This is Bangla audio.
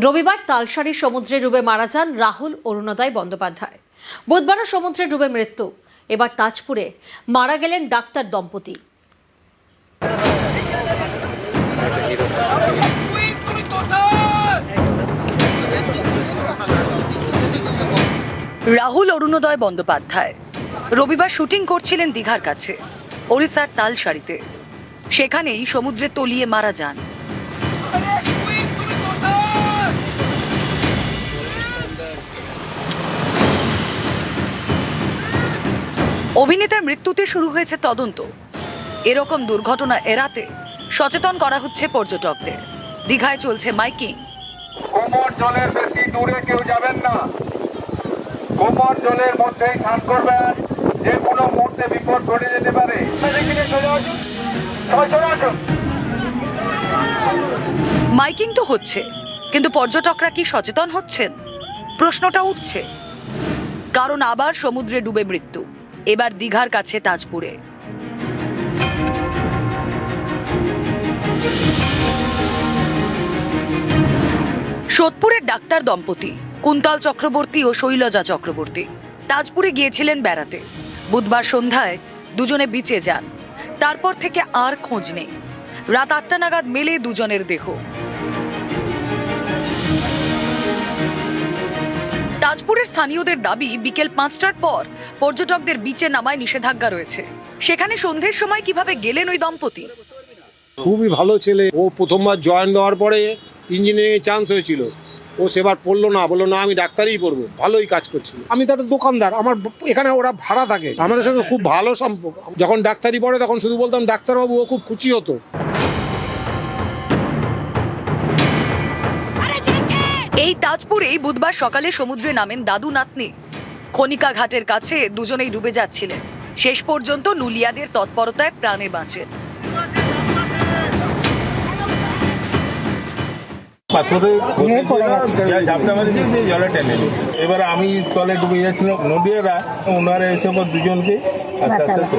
রবিবার তালসারীর সমুদ্রে ডুবে মারা যান রাহুল অরুণোদয় বন্দ্যোপাধ্যায়। বুধবারও সমুদ্রে ডুবে মৃত্যু। এবার তাজপুরে মারা গেলেন ডাক্তার দম্পতি। রাহুল অরুণোদয় বন্দ্যোপাধ্যায় রবিবার শুটিং করছিলেন দীঘার কাছে ওড়িশার তালসারীতে। সেখানেই সমুদ্রে তলিয়ে মারা যান। অভিনেতার মৃত্যুতে শুরু হয়েছে তদন্ত। এরকম দুর্ঘটনা এড়াতে সচেতন করা হচ্ছে পর্যটকদের। দীঘায় চলছে মাইকিং। কোমর জলের বেশি দূরে কেউ যাবেন না, কোমর জলের মধ্যেই স্নান করবেন, যে কোনো মুহূর্তে বিপদ ঘটে যেতে পারে। মাইকিং তো হচ্ছে, কিন্তু পর্যটকরা কি সচেতন হচ্ছেন? প্রশ্নটা উঠছে। কারণ আবার সমুদ্রে ডুবে মৃত্যু, এবার দীঘার কাছে তাজপুরে। সোদপুরের ডাক্তার দম্পতি কুন্তল চক্রবর্তী ও শৈলজা চক্রবর্তী তাজপুরে গিয়েছিলেন বেড়াতে। বুধবার সন্ধ্যায় দুজনে বিচে যান। তারপর থেকে আর খোঁজ নেই। রাত ৮টা নাগাদ মেলে দুজনের দেহ। তাজপুরের স্থানীয়দের দাবি, বিকেল ৫টার পর পর্যটকদের বিচে নামায় নিষেধাজ্ঞা রয়েছে। সেখানে সন্ধ্যের সময় কিভাবে গেলেন ওই দম্পতি? খুবই ভালো ছেলে। ও প্রথমবার জয়েন দেওয়ার পরে ইঞ্জিনিয়ারিং চান্স হয়েছিল। ও সেবার পড়লো না, আমি ডাক্তারিই পড়বো। ভালোই কাজ করছিল। আমি তার দোকানদার, আমার এখানে ওরা ভাড়া থাকে। আমাদের সঙ্গে খুব ভালো সম্পর্ক। যখন ডাক্তারি পড়ে তখন শুধু বলতাম ডাক্তারবাবু, ও খুব খুশি হতো। এই তাজপুরেই বুধবার সকালে সমুদ্রে নামেন দাদু নাতনি। খনিকা ঘাটের কাছে দুজনেই ডুবে যাচ্ছিলেন। শেষ পর্যন্ত নুলিয়াদের তৎপরতায় প্রাণে বাঁচেন। পাথরে ঝাপটা মারিছে, জলে টেনে নিল। এবার আমি তলে ডুবে যাচ্ছিলাম, নদীয়ারা ওনারা এসে দুজনকে আস্তে আস্তে